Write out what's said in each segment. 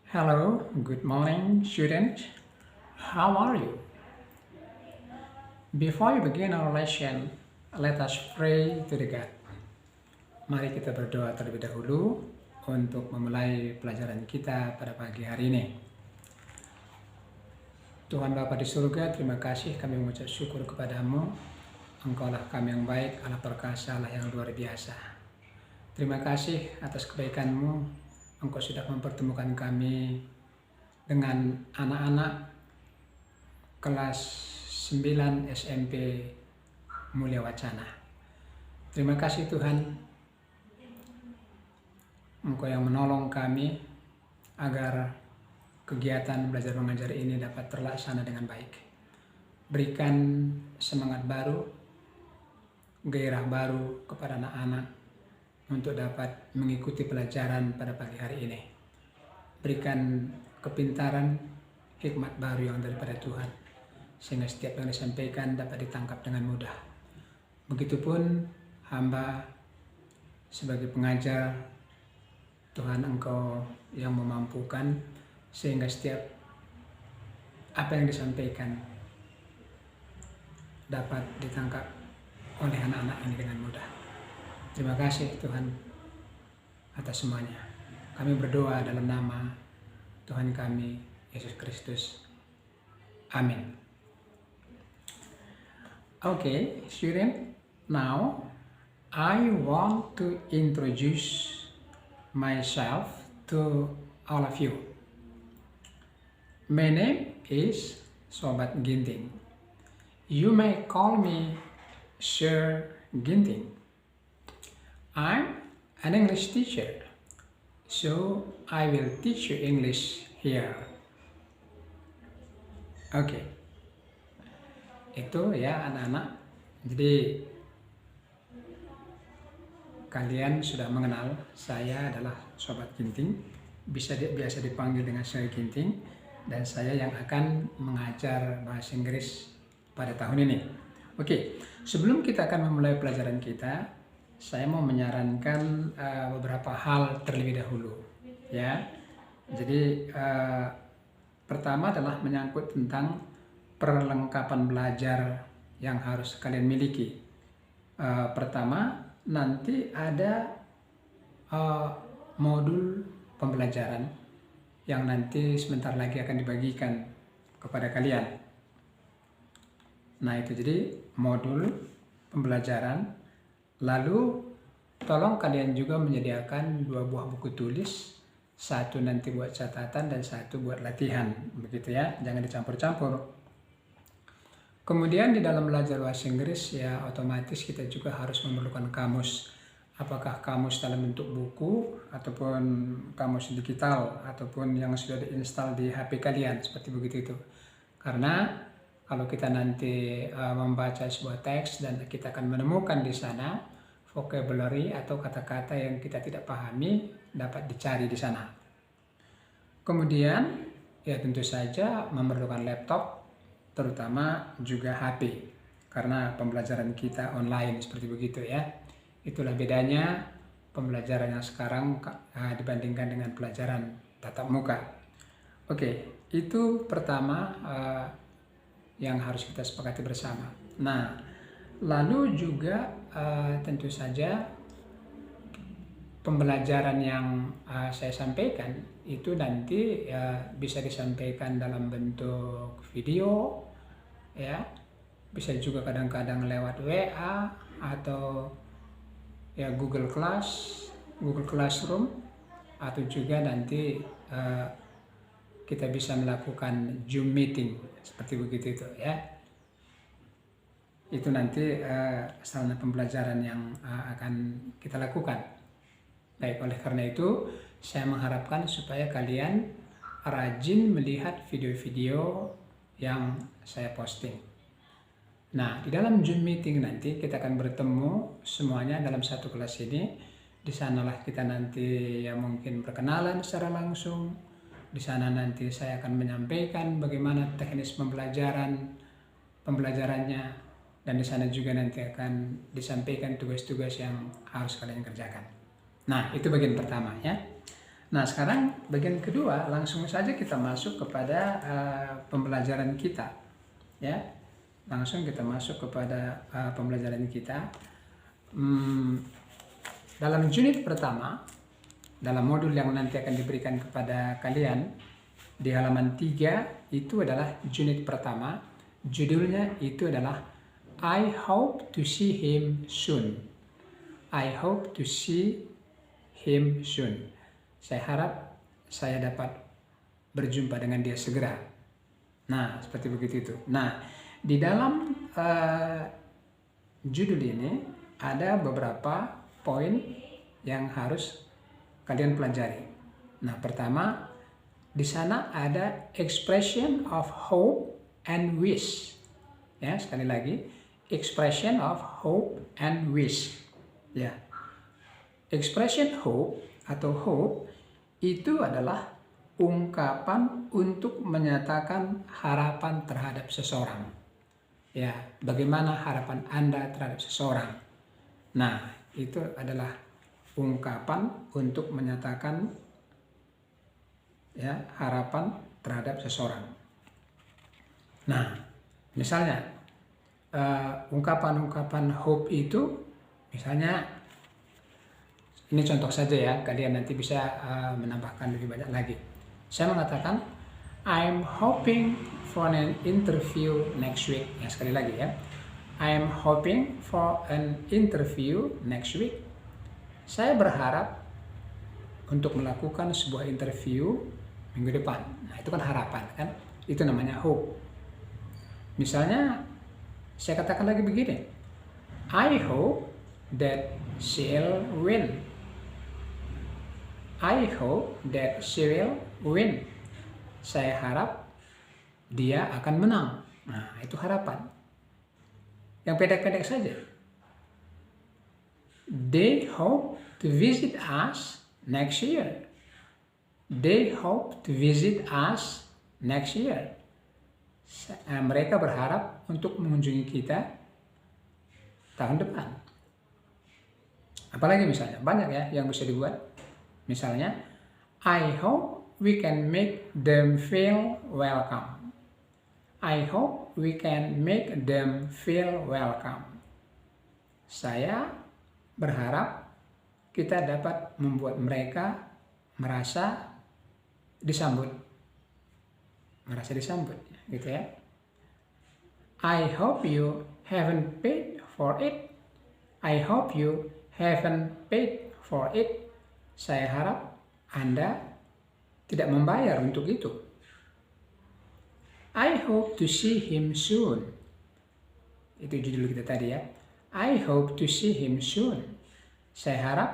Hello, good morning, students. How are you? Before we begin our lesson, let us pray to the God. Mari kita berdoa terlebih dahulu untuk memulai pelajaran kita pada pagi hari ini. Tuhan Bapa di surga, terima kasih kami mengucap syukur kepadamu. Engkaulah kami yang baik, Allah perkasa, Allah yang luar biasa. Terima kasih atas kebaikan-Mu. Engkau sudah mempertemukan kami dengan anak-anak kelas 9 SMP Mulia Wacana. Terima kasih Tuhan, Engkau yang menolong kami agar kegiatan belajar mengajar ini dapat terlaksana dengan baik. Berikan semangat baru, gairah baru kepada anak-anak untuk dapat mengikuti pelajaran pada pagi hari ini. Berikan kepintaran, hikmat baru yang daripada Tuhan, sehingga setiap yang disampaikan dapat ditangkap dengan mudah. Begitupun hamba sebagai pengajar, Tuhan Engkau yang memampukan sehingga setiap apa yang disampaikan dapat ditangkap oleh anak-anak ini dengan mudah. Terima kasih Tuhan atas semuanya. Kami berdoa dalam nama Tuhan kami, Yesus Kristus. Amin. Okay, student, now I want to introduce myself to all of you. My name is Sobat Ginting. You may call me Sir Ginting. I'm an English teacher, so I will teach you English here. Oke, itu ya anak-anak. Jadi kalian sudah mengenal saya adalah Sobat Ginting, biasa dipanggil dengan Sir Ginting, dan saya yang akan mengajar bahasa Inggris pada tahun ini. Oke, sebelum kita akan memulai pelajaran kita, saya mau menyarankan beberapa hal terlebih dahulu, ya. Jadi pertama adalah menyangkut tentang perlengkapan belajar yang harus kalian miliki. Pertama, nanti ada modul pembelajaran yang nanti sebentar lagi akan dibagikan kepada kalian. Nah itu jadi modul pembelajaran. Lalu tolong kalian juga menyediakan 2 buah buku tulis, satu nanti buat catatan dan satu buat latihan, begitu ya, jangan dicampur-campur. Kemudian di dalam belajar bahasa Inggris ya otomatis kita juga harus memerlukan kamus. Apakah kamus dalam bentuk buku ataupun kamus digital ataupun yang sudah diinstal di HP kalian, seperti begitu itu. Karena kalau kita nanti membaca sebuah teks dan kita akan menemukan di sana vocabulary atau kata-kata yang kita tidak pahami dapat dicari di sana. Kemudian ya tentu saja memerlukan laptop, terutama juga HP, karena pembelajaran kita online seperti begitu ya. Itulah bedanya pembelajaran yang sekarang dibandingkan dengan pelajaran tatap muka. Oke, itu pertama yang harus kita sepakati bersama. Nah, lalu juga tentu saja pembelajaran yang saya sampaikan itu nanti bisa disampaikan dalam bentuk video, ya, bisa juga kadang-kadang lewat WA atau ya Google Classroom, atau juga nanti kita bisa melakukan Zoom meeting seperti begitu itu ya. Itu nanti sarana pembelajaran yang akan kita lakukan. Baik, oleh karena itu saya mengharapkan supaya kalian rajin melihat video-video yang saya posting. Nah, di dalam Zoom meeting nanti kita akan bertemu semuanya dalam satu kelas ini. Di sanalah kita nanti ya mungkin perkenalan secara langsung. Di sana nanti saya akan menyampaikan bagaimana teknis pembelajarannya, dan di sana juga nanti akan disampaikan tugas-tugas yang harus kalian kerjakan. Nah, itu bagian pertama ya. Nah, sekarang bagian kedua, langsung saja kita masuk kepada pembelajaran kita. Ya, langsung kita masuk kepada pembelajaran kita. Dalam unit pertama, dalam modul yang nanti akan diberikan kepada kalian, di halaman 3 itu adalah unit pertama. Judulnya itu adalah I hope to see him soon. I hope to see him soon. Saya harap saya dapat berjumpa dengan dia segera. Nah, seperti begitu itu. Nah, di dalam judul ini ada beberapa poin yang harus kalian pelajari. Nah, pertama, di sana ada expression of hope and wish. Ya, sekali lagi, expression of hope and wish. Ya. Expression hope atau hope itu adalah ungkapan untuk menyatakan harapan terhadap seseorang. Ya, bagaimana harapan Anda terhadap seseorang? Nah, itu adalah ungkapan untuk menyatakan ya harapan terhadap seseorang. Nah, misalnya ungkapan-ungkapan hope itu, misalnya ini contoh saja ya, kalian nanti bisa menambahkan lebih banyak lagi. Saya mengatakan I'm hoping for an interview next week. Ya, sekali lagi ya, I'm hoping for an interview next week. Saya berharap untuk melakukan sebuah interview minggu depan. Nah, itu kan harapan kan? Itu namanya hope. Misalnya saya katakan lagi begini, I hope that she'll win. I hope that she will win. Saya harap dia akan menang. Nah, itu harapan. Yang pendek-pendek saja. They hope to visit us next year. They hope to visit us next year. Mereka berharap untuk mengunjungi kita tahun depan. Apalagi misalnya, banyak ya yang bisa dibuat. Misalnya, I hope we can make them feel welcome. I hope we can make them feel welcome. Saya berharap kita dapat membuat mereka merasa disambut. Merasa disambut, gitu ya. I hope you haven't paid for it. I hope you haven't paid for it. Saya harap Anda tidak membayar untuk itu. I hope to see him soon. Itu judul kita tadi ya. I hope to see him soon. Saya harap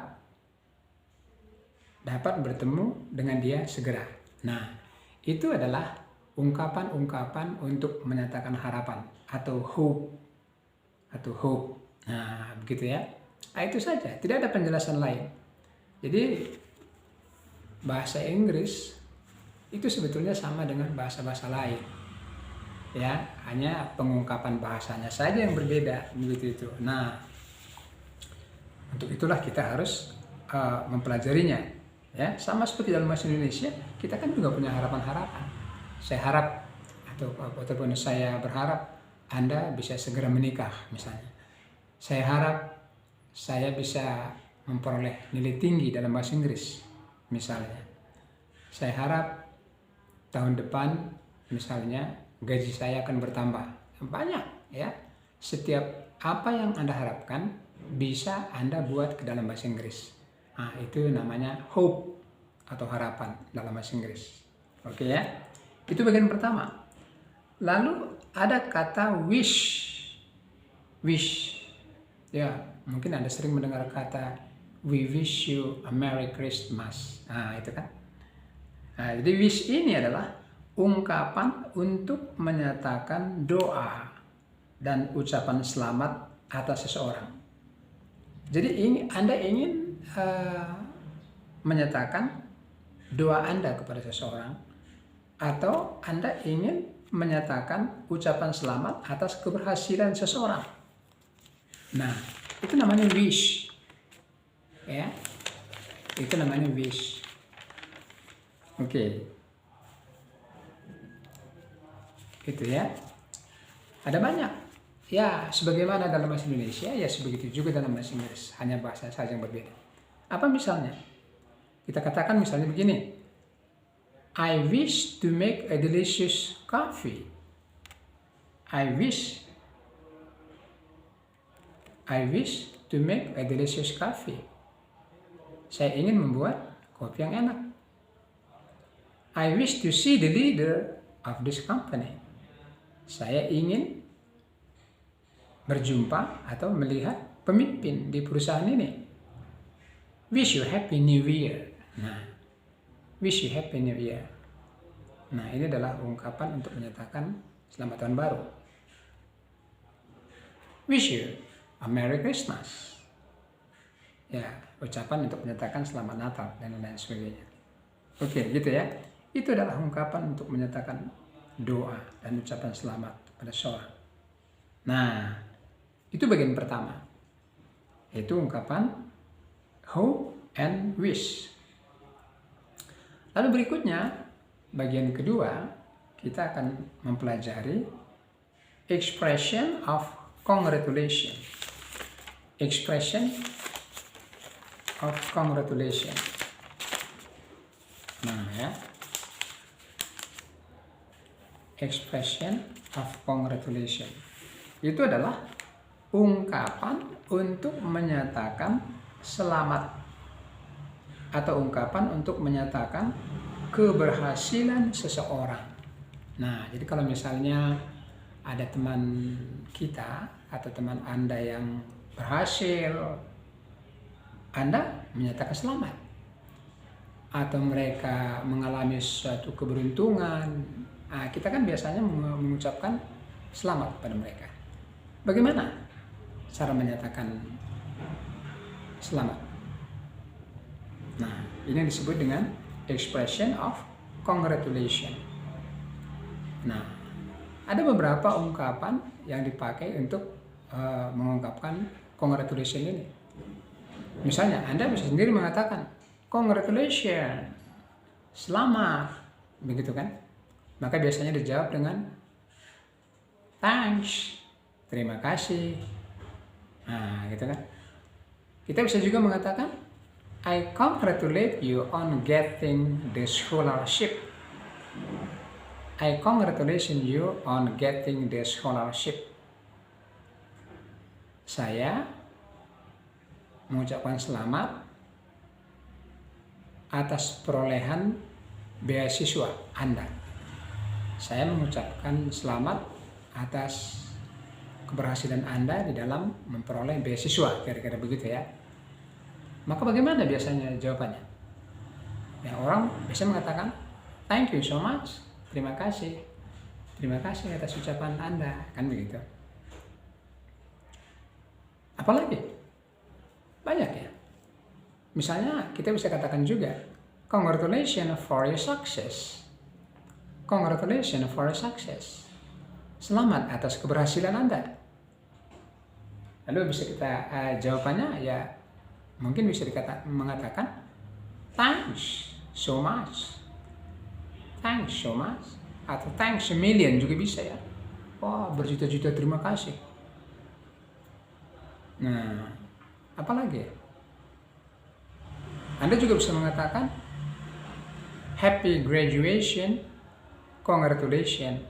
dapat bertemu dengan dia segera. Nah, itu adalah ungkapan-ungkapan untuk menyatakan harapan atau hope. Nah, begitu ya. Nah, itu saja, tidak ada penjelasan lain. Jadi bahasa Inggris itu sebetulnya sama dengan bahasa-bahasa lain. Ya, hanya pengungkapan bahasanya saja yang berbeda begitu itu. Nah, untuk itulah kita harus mempelajarinya. Ya, sama seperti dalam bahasa Indonesia, kita kan juga punya harapan-harapan. Saya harap ataupun saya berharap Anda bisa segera menikah misalnya. Saya harap saya bisa memperoleh nilai tinggi dalam bahasa Inggris misalnya. Saya harap tahun depan misalnya gaji saya akan bertambah. Banyak ya. Setiap apa yang Anda harapkan bisa Anda buat ke dalam bahasa Inggris. Nah, itu namanya hope atau harapan dalam bahasa Inggris. Oke ya. Itu bagian pertama. Lalu ada kata wish. Wish. Ya, mungkin Anda sering mendengar kata we wish you a Merry Christmas. Nah, itu kan. Nah, jadi wish ini adalah ungkapan untuk menyatakan doa dan ucapan selamat atas seseorang. Jadi Anda ingin menyatakan doa Anda kepada seseorang, atau Anda ingin menyatakan ucapan selamat atas keberhasilan seseorang. Nah, itu namanya wish. Ya, itu namanya wish. Oke. Gitu ya. Ada banyak. Ya, sebagaimana dalam bahasa Indonesia, ya sebegitu juga dalam bahasa Inggris. Hanya bahasa saja yang berbeda. Apa misalnya? Kita katakan misalnya begini. I wish to make a delicious coffee. I wish to make a delicious coffee. Saya ingin membuat kopi yang enak. I wish to see the leader of this company. Saya ingin berjumpa atau melihat pemimpin di perusahaan ini. Wish you happy new year. Nah, wish you happy new year. Nah, ini adalah ungkapan untuk menyatakan selamat tahun baru. Wish you a Merry Christmas. Ya, ucapan untuk menyatakan selamat Natal dan lain sebagainya. Oke, gitu ya. Itu adalah ungkapan untuk menyatakan doa dan ucapan selamat pada seseorang. Nah, itu bagian pertama. Yaitu ungkapan hope and wish. Lalu berikutnya, bagian kedua, kita akan mempelajari expression of congratulation. Expression of congratulation. Nah, ya. Expression of congratulation. Itu adalah ungkapan untuk menyatakan selamat atau ungkapan untuk menyatakan keberhasilan seseorang. Nah, jadi kalau misalnya ada teman kita atau teman Anda yang berhasil, Anda menyatakan selamat. Atau mereka mengalami suatu keberuntungan, nah, kita kan biasanya mengucapkan selamat pada mereka. Bagaimana cara menyatakan selamat? Nah, ini disebut dengan expression of congratulation. Nah, ada beberapa ungkapan yang dipakai untuk mengungkapkan congratulation ini. Misalnya, Anda bisa sendiri mengatakan congratulations, selamat, begitu kan? Maka biasanya dijawab dengan thanks, terima kasih. Nah, gitu kan? Kita bisa juga mengatakan I congratulate you on getting the scholarship. I congratulate you on getting the scholarship. Saya mengucapkan selamat atas perolehan beasiswa Anda. Saya mengucapkan selamat atas keberhasilan Anda di dalam memperoleh beasiswa, kira-kira begitu ya. Maka bagaimana biasanya jawabannya? Ya, orang bisa mengatakan thank you so much, terima kasih atas ucapan Anda, kan begitu. Apalagi banyak ya. Misalnya kita bisa katakan juga congratulations for your success. Congratulations for your success. Selamat atas keberhasilan Anda. Lalu bisa kita jawabannya ya mungkin bisa mengatakan thanks so much. Thanks so much. Atau thanks a million juga bisa ya. Wah, berjuta-juta terima kasih. Nah, apalagi ya? Anda juga bisa mengatakan happy graduation, congratulations,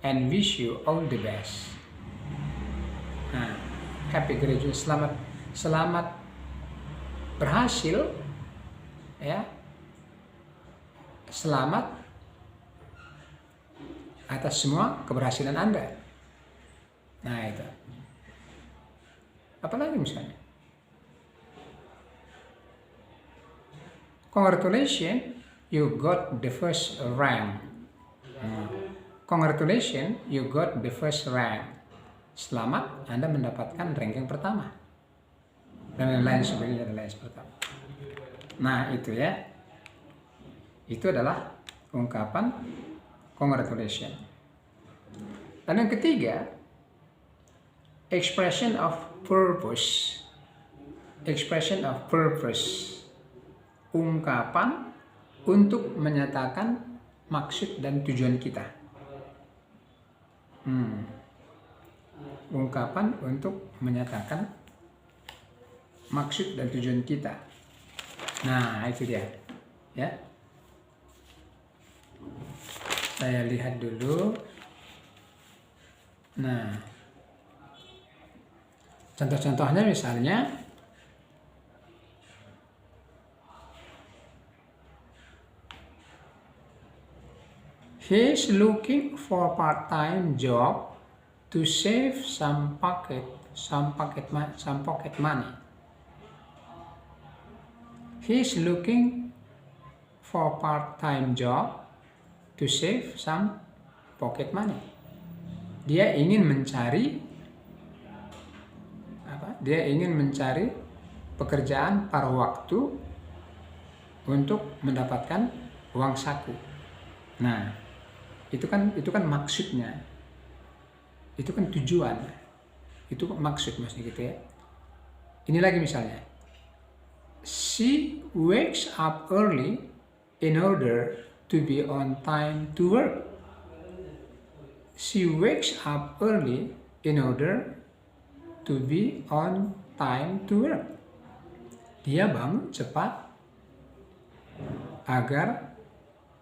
and wish you all the best. Nah, happy graduation, selamat berhasil, ya, selamat atas semua keberhasilan Anda. Nah, itu. Apalagi misalnya, congratulations, you got the first rank. Congratulations, you got the first rank. Selamat, Anda mendapatkan ranking pertama. Dan lain sebagainya, dan lain sebagainya. Nah, itu ya. Itu adalah ungkapan congratulations. Dan yang ketiga, expression of purpose. Expression of purpose. Ungkapan untuk menyatakan maksud dan tujuan kita. Ungkapan untuk menyatakan maksud dan tujuan kita. Nah, itu dia. Ya. Saya lihat dulu. Nah, contoh-contohnya misalnya he's looking for part-time job to save some pocket money. He's looking for part-time job to save some pocket money. Dia ingin mencari pekerjaan paruh waktu untuk mendapatkan uang saku. Nah, itu kan maksudnya. Itu kan tujuan. Itu maksud maksudnya gitu ya. Ini lagi misalnya. She wakes up early in order to be on time to work. She wakes up early in order to be on time to work. Dia bangun cepat agar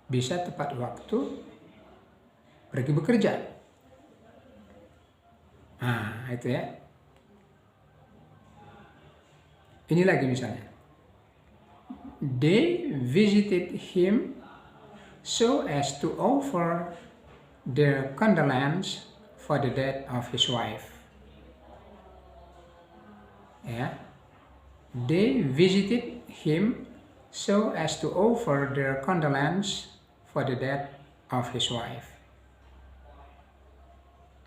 bisa tepat waktu pergi bekerja. Nah, itu ya. Ini lagi misalnya. They visited him so as to offer their condolence for the death of his wife. Ya. They visited him so as to offer their condolence for the death of his wife.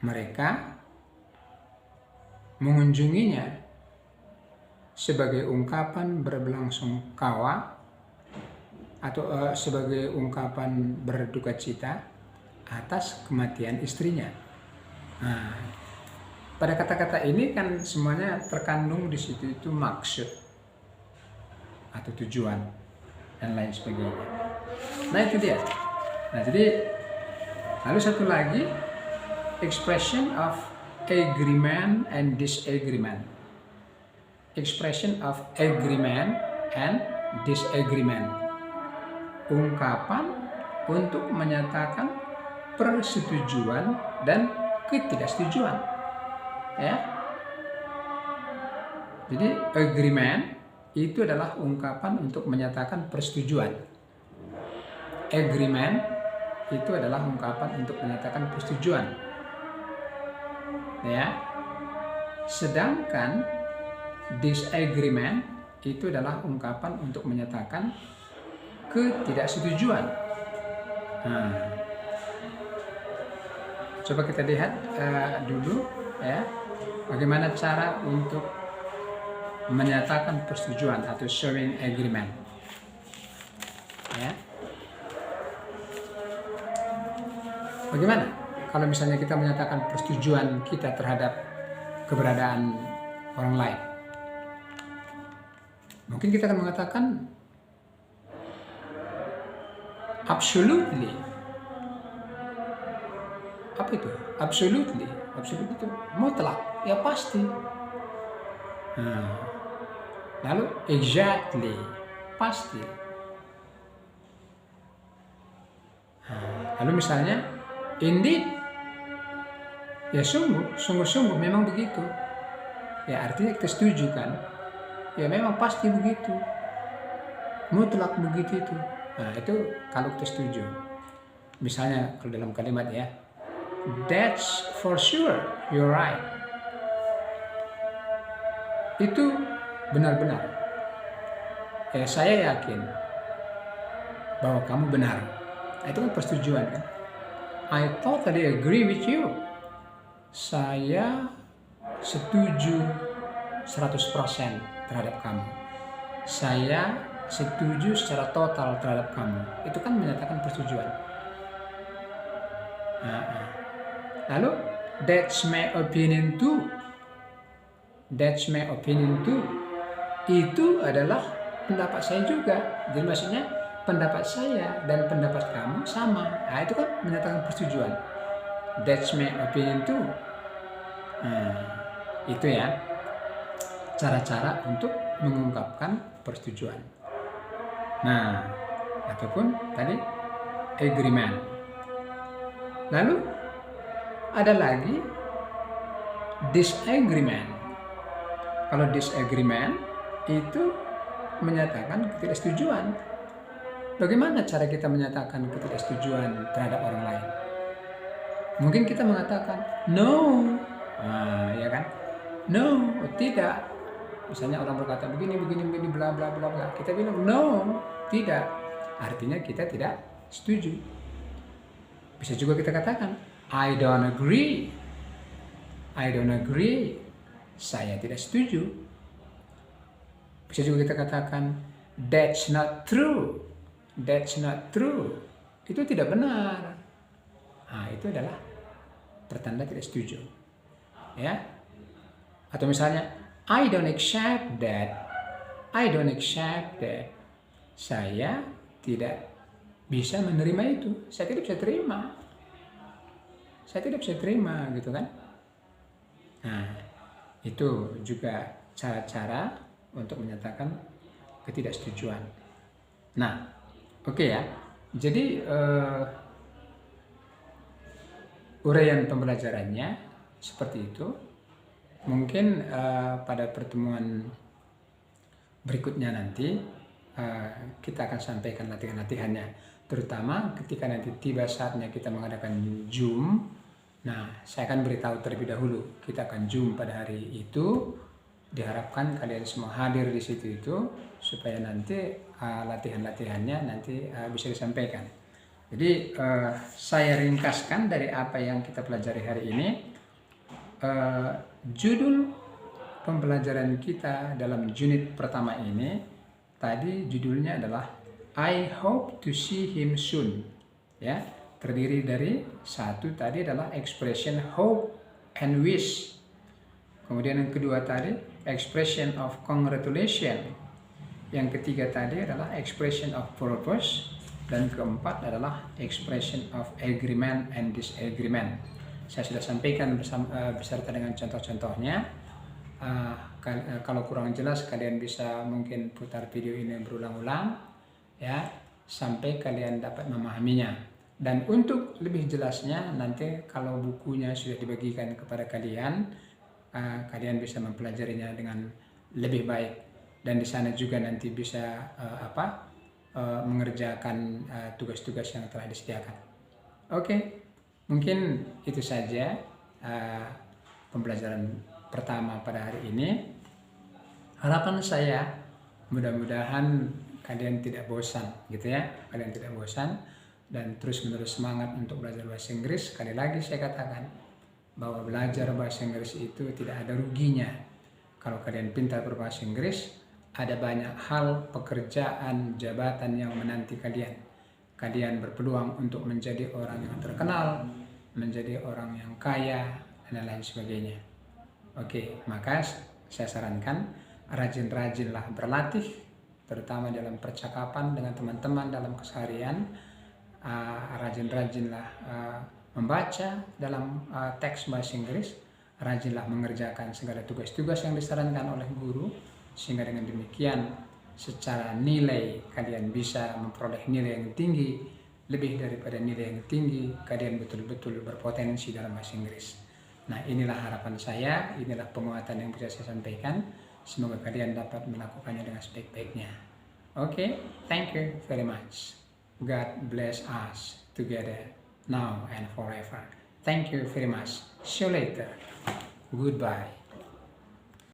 Mereka mengunjunginya sebagai ungkapan berbelasungkawa atau sebagai ungkapan berduka cita atas kematian istrinya. Nah, pada kata-kata ini kan semuanya terkandung di situ itu maksud atau tujuan dan lain sebagainya. Nah, itu dia. Nah, jadi lalu satu lagi expression of agreement and disagreement. Expression of agreement and disagreement. Ungkapan untuk menyatakan persetujuan dan ketidaksetujuan. Ya. Jadi agreement itu adalah ungkapan untuk menyatakan persetujuan. Agreement itu adalah ungkapan untuk menyatakan persetujuan. Ya. Sedangkan disagreement itu adalah ungkapan untuk menyatakan ketidaksetujuan. Nah, coba kita lihat dulu ya, bagaimana cara untuk menyatakan persetujuan atau showing agreement. Ya. Bagaimana kalau misalnya kita menyatakan persetujuan kita terhadap keberadaan orang lain? Mungkin kita akan mengatakan absolutely. Apa itu? Absolutely. Absolutely itu mutlak, ya pasti. Nah, lalu exactly, pasti. Nah, lalu misalnya indeed, ya sungguh memang begitu. Ya artinya kita setuju kan? Ya memang pasti begitu, mutlak begitu itu. Nah itu kalau kita setuju. Misalnya kalau dalam kalimat ya, that's for sure, you're right. Itu benar-benar. Ya saya yakin bahwa kamu benar. Nah, itu kan persetujuan kan. I totally agree with you. Saya setuju 100% terhadap kamu. Saya setuju secara total terhadap kamu. Itu kan menyatakan persetujuan. Lalu that's my opinion too. That's my opinion too. Itu adalah pendapat saya juga. Jadi maksudnya pendapat saya dan pendapat kamu sama. Nah, itu kan menyatakan persetujuan. That's my opinion too. Itu ya cara-cara untuk mengungkapkan persetujuan. Nah, ataupun tadi agreement. Lalu ada lagi disagreement. Kalau disagreement itu menyatakan ketidaksetujuan. Bagaimana cara kita menyatakan ketidaksetujuan terhadap orang lain? Mungkin kita mengatakan no, ya kan? No, tidak. Misalnya orang berkata begini, bla bla bla bla. Kita bilang no, tidak. Artinya kita tidak setuju. Bisa juga kita katakan I don't agree. I don't agree. Saya tidak setuju. Bisa juga kita katakan that's not true. That's not true. Itu tidak benar. Nah, itu adalah pertanda tidak setuju. Ya. Atau misalnya I don't accept that. I don't accept that. Saya tidak bisa menerima itu. Saya tidak bisa terima. Saya tidak bisa terima, gitu kan? Nah, itu juga cara-cara untuk menyatakan ketidaksetujuan. Nah, oke ya. Jadi uraian pembelajarannya seperti itu. Mungkin pada pertemuan berikutnya nanti kita akan sampaikan latihan-latihannya, terutama ketika nanti tiba saatnya kita mengadakan Zoom. Nah, saya akan beritahu terlebih dahulu kita akan Zoom pada hari itu. Diharapkan kalian semua hadir di situ itu supaya nanti latihan-latihannya nanti bisa disampaikan. Jadi saya ringkaskan dari apa yang kita pelajari hari ini. Judul pembelajaran kita dalam unit pertama ini tadi judulnya adalah I hope to see him soon. Ya, terdiri dari satu tadi adalah expression hope and wish. Kemudian yang kedua tadi expression of congratulation. Yang ketiga tadi adalah expression of purpose. Dan keempat adalah expression of agreement and disagreement. Saya sudah sampaikan beserta dengan contoh-contohnya. Kalau kurang jelas kalian bisa mungkin putar video ini berulang-ulang ya sampai kalian dapat memahaminya. Dan untuk lebih jelasnya nanti kalau bukunya sudah dibagikan kepada kalian, kalian bisa mempelajarinya dengan lebih baik dan di sana juga nanti bisa mengerjakan tugas-tugas yang telah disediakan. Oke, mungkin itu saja pembelajaran pertama pada hari ini. Harapan saya mudah-mudahan kalian tidak bosan gitu ya, kalian tidak bosan dan terus-menerus semangat untuk belajar bahasa Inggris. Sekali lagi saya katakan bahwa belajar bahasa Inggris itu tidak ada ruginya. Kalau kalian pintar berbahasa Inggris, ada banyak hal, pekerjaan, jabatan yang menanti kalian. Kalian berpeluang untuk menjadi orang yang terkenal, menjadi orang yang kaya, dan lain sebagainya. Oke, maka saya sarankan rajin-rajinlah berlatih, terutama dalam percakapan dengan teman-teman dalam keseharian. Rajin-rajinlah membaca dalam teks bahasa Inggris, rajinlah mengerjakan segala tugas-tugas yang disarankan oleh guru, sehingga dengan demikian secara nilai kalian bisa memperoleh nilai yang tinggi. Lebih daripada nilai yang tinggi, kalian betul-betul berpotensi dalam bahasa Inggris. Nah, inilah harapan saya, inilah penguatan yang bisa saya sampaikan. Semoga kalian dapat melakukannya dengan sebaik-baiknya. Okay, thank you very much. God bless us together now and forever. Thank you very much. See you later. Goodbye.